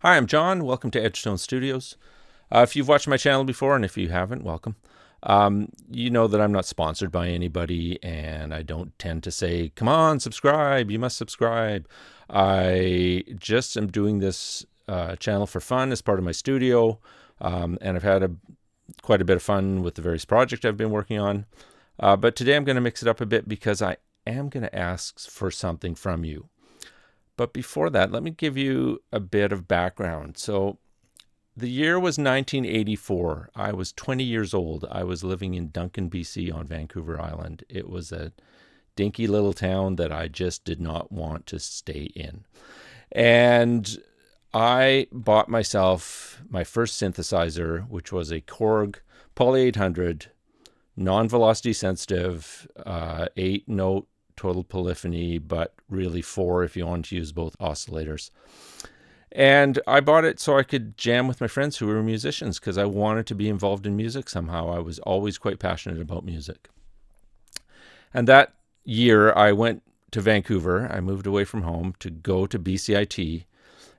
Hi, I'm John. Welcome to Edgestone Studios. If you've watched my channel before, and if you haven't, welcome. You know that I'm not sponsored by anybody, and I don't tend to say, come on, subscribe, you must subscribe. I just am doing this channel for fun as part of my studio, and I've had quite a bit of fun with the various projects I've been working on. But today I'm going to mix it up a bit because I am going to ask for something from you. But before that, let me give you a bit of background. So the year was 1984. I was 20 years old. I was living in Duncan, BC on Vancouver Island. It was a dinky little town that I just did not want to stay in. And I bought myself my first synthesizer, which was a Korg Poly 800, non-velocity sensitive, 8-note total polyphony, but really 4 if you want to use both oscillators. And I bought it so I could jam with my friends who were musicians because I wanted to be involved in music somehow. I was always quite passionate about music. And that year I went to Vancouver. I moved away from home to go to BCIT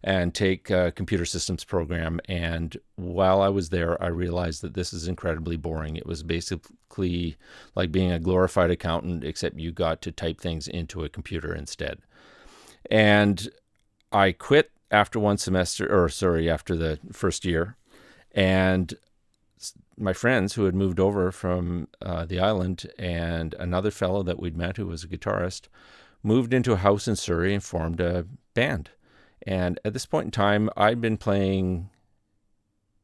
and take a computer systems program. And while I was there, I realized that this is incredibly boring. It was basically like being a glorified accountant, except you got to type things into a computer instead. And I quit after after the first year. And my friends who had moved over from the island and another fellow that we'd met who was a guitarist moved into a house in Surrey and formed a band. And at this point in time, I'd been playing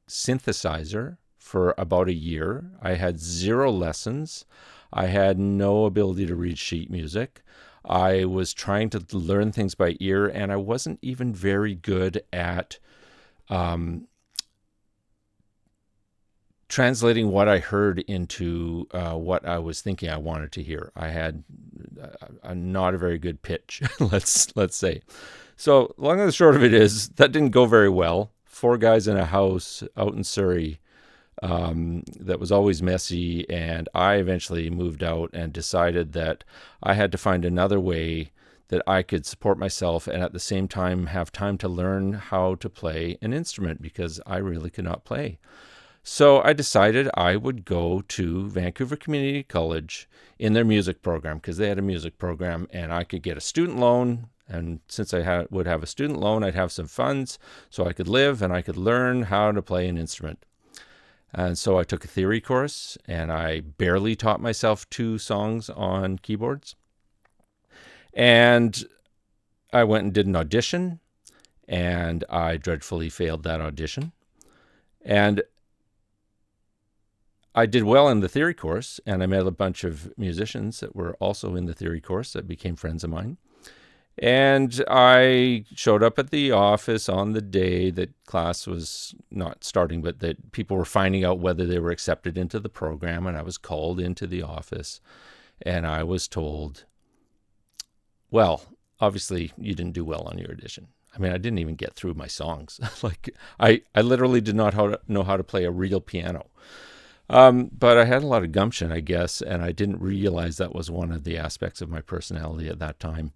synthesizer for about a year. I had 0 lessons. I had no ability to read sheet music. I was trying to learn things by ear, and I wasn't even very good at translating what I heard into what I was thinking I wanted to hear. I had not a very good pitch, let's say. So long and the short of it is that didn't go very well. 4 guys in a house out in Surrey that was always messy, and I eventually moved out and decided that I had to find another way that I could support myself and at the same time have time to learn how to play an instrument because I really could not play. So I decided I would go to Vancouver Community College in their music program because they had a music program and I could get a student loan. And since I would have a student loan, I'd have some funds so I could live and I could learn how to play an instrument. And so I took a theory course and I barely taught myself 2 songs on keyboards. And I went and did an audition and I dreadfully failed that audition. And I did well in the theory course and I met a bunch of musicians that were also in the theory course that became friends of mine. And I showed up at the office on the day that class was not starting, but that people were finding out whether they were accepted into the program. And I was called into the office and I was told, well, obviously you didn't do well on your audition. I mean, I didn't even get through my songs. I literally did not know how to play a real piano. But I had a lot of gumption, I guess, and I didn't realize that was one of the aspects of my personality at that time.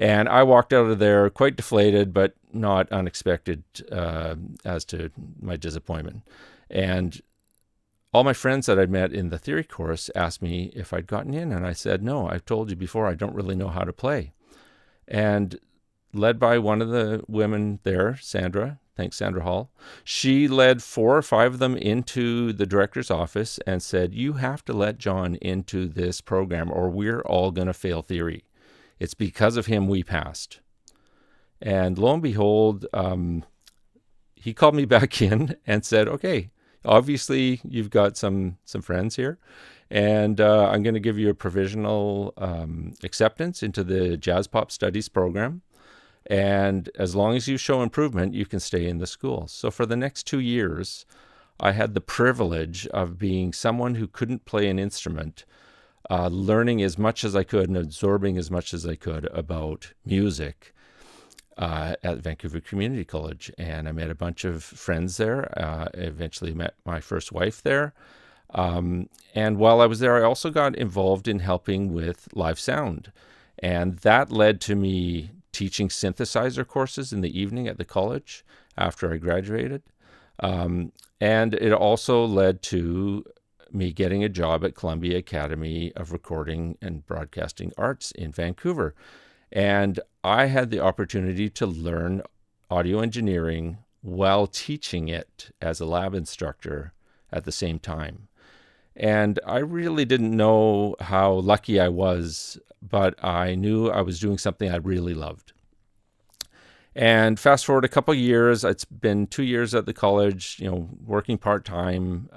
And I walked out of there quite deflated, but not unexpected as to my disappointment. And all my friends that I'd met in the theory course asked me if I'd gotten in, and I said, no, I've told you before, I don't really know how to play. And led by one of the women there, Sandra, thanks Sandra Hall, she led 4 or 5 of them into the director's office and said, you have to let John into this program or we're all going to fail theory. It's because of him we passed. And lo and behold, he called me back in and said, okay, obviously you've got some friends here, and I'm going to give you a provisional acceptance into the Jazz Pop Studies program. And as long as you show improvement, you can stay in the school. So for the next 2 years, I had the privilege of being someone who couldn't play an instrument, learning as much as I could and absorbing as much as I could about music at Vancouver Community College. And I met a bunch of friends there. Eventually met my first wife there. And while I was there, I also got involved in helping with live sound. And that led to me teaching synthesizer courses in the evening at the college after I graduated. And it also led to me getting a job at Columbia Academy of Recording and Broadcasting Arts in Vancouver. And I had the opportunity to learn audio engineering while teaching it as a lab instructor at the same time. And I really didn't know how lucky I was, but I knew I was doing something I really loved. And fast forward a couple of years, it's been 2 years at the college, working part-time,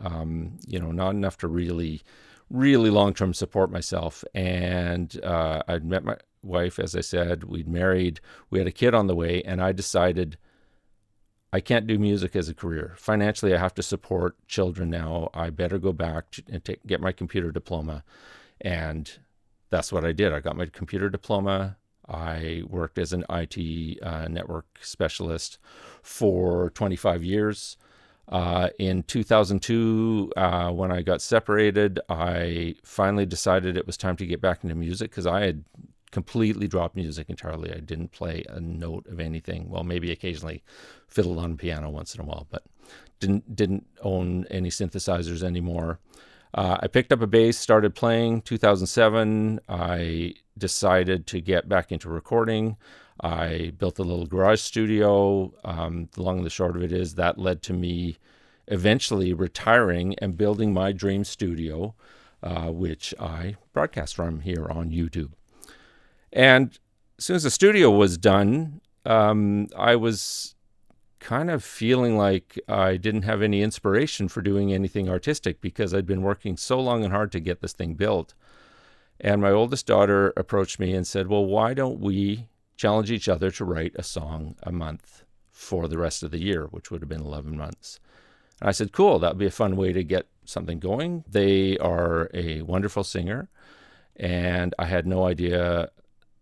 not enough to really long-term support myself. And I'd met my wife, as I said, we'd married, we had a kid on the way, and I decided I can't do music as a career. Financially, I have to support children now. I better go back and get my computer diploma. And that's what I did. I got my computer diploma. I worked as an IT network specialist for 25 years. In 2002, when I got separated, I finally decided it was time to get back into music because I had completely dropped music entirely. I didn't play a note of anything. Well, maybe occasionally fiddled on piano once in a while, but didn't own any synthesizers anymore. I picked up a bass, started playing 2007. I decided to get back into recording. I built a little garage studio. The long and the short of it is that led to me eventually retiring and building my dream studio, which I broadcast from here on YouTube. And as soon as the studio was done, I was kind of feeling like I didn't have any inspiration for doing anything artistic because I'd been working so long and hard to get this thing built. And my oldest daughter approached me and said, well, why don't we challenge each other to write a song a month for the rest of the year, which would have been 11 months. And I said, cool, that would be a fun way to get something going. They are a wonderful singer. And I had no idea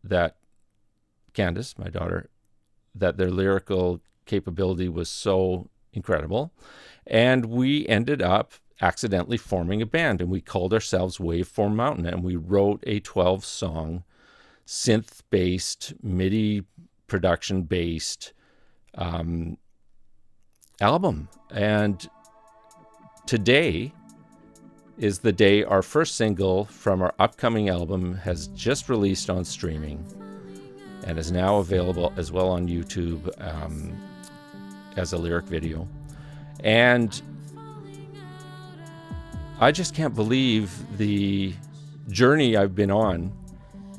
that Candace, my daughter, that their lyrical capability was so incredible. And we ended up accidentally forming a band, and we called ourselves Waveform Mountain, and we wrote a 12-song synth-based, MIDI production-based album. And today is the day our first single from our upcoming album has just released on streaming and is now available as well on YouTube as a lyric video. And I just can't believe the journey I've been on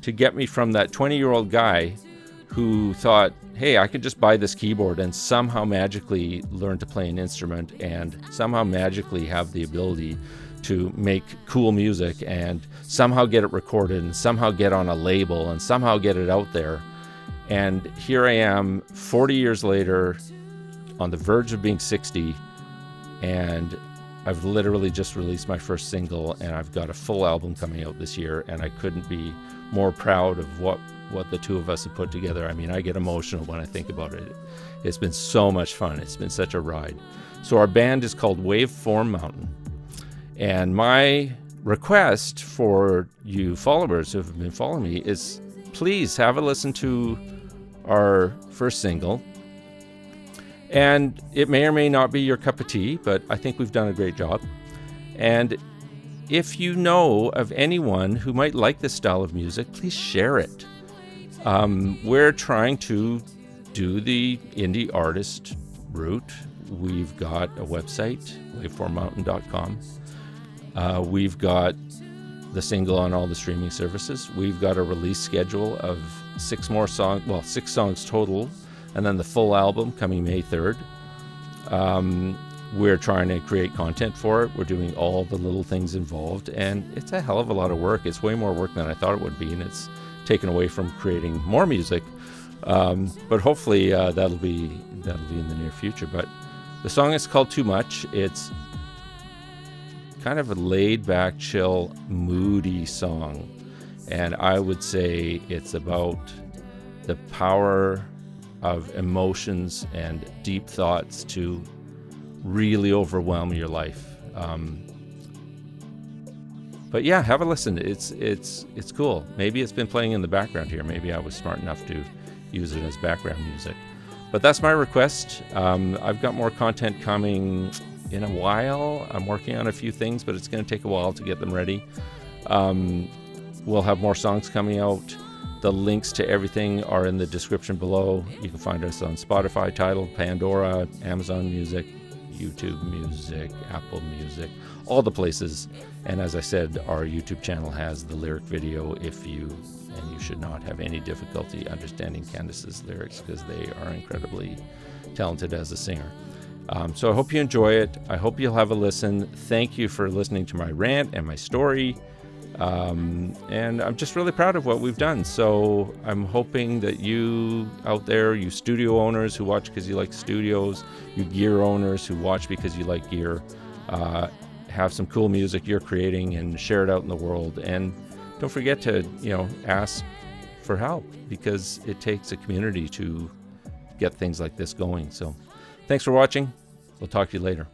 to get me from that 20-year-old guy who thought, hey, I could just buy this keyboard and somehow magically learn to play an instrument and somehow magically have the ability to make cool music and somehow get it recorded and somehow get on a label and somehow get it out there. And here I am 40 years later on the verge of being 60, and I've literally just released my first single, and I've got a full album coming out this year, and I couldn't be more proud of what the two of us have put together. I mean, I get emotional when I think about it. It's been so much fun. It's been such a ride. So our band is called Waveform Mountain. And my request for you followers who have been following me is please have a listen to our first single. And it may or may not be your cup of tea, but I think we've done a great job. And if you know of anyone who might like this style of music, please share it. We're trying to do the indie artist route. We've got a website, waveformmountain.com. We've got the single on all the streaming services. We've got a release schedule of 6 songs total, and then the full album coming May 3rd. We're trying to create content for it. We're doing all the little things involved, and it's a hell of a lot of work. It's way more work than I thought it would be, and it's taken away from creating more music. But hopefully that'll be in the near future. But the song is called Too Much. It's kind of a laid-back, chill, moody song, and I would say it's about the power of emotions and deep thoughts to really overwhelm your life. But yeah, have a listen. It's cool. Maybe it's been playing in the background here. Maybe I was smart enough to use it as background music. But that's my request. I've got more content coming in a while. I'm working on a few things, but it's going to take a while to get them ready. We'll have more songs coming out. The links to everything are in the description below. You can find us on Spotify, Tidal, Pandora, Amazon Music, YouTube Music, Apple Music, all the places. And as I said, our YouTube channel has the lyric video and you should not have any difficulty understanding Candace's lyrics because they are incredibly talented as a singer. So I hope you enjoy it. I hope you'll have a listen. Thank you for listening to my rant and my story. And I'm just really proud of what we've done. So I'm hoping that you out there, you studio owners who watch because you like studios, you gear owners who watch because you like gear, have some cool music you're creating and share it out in the world. And don't forget to, ask for help because it takes a community to get things like this going. So thanks for watching. We'll talk to you later.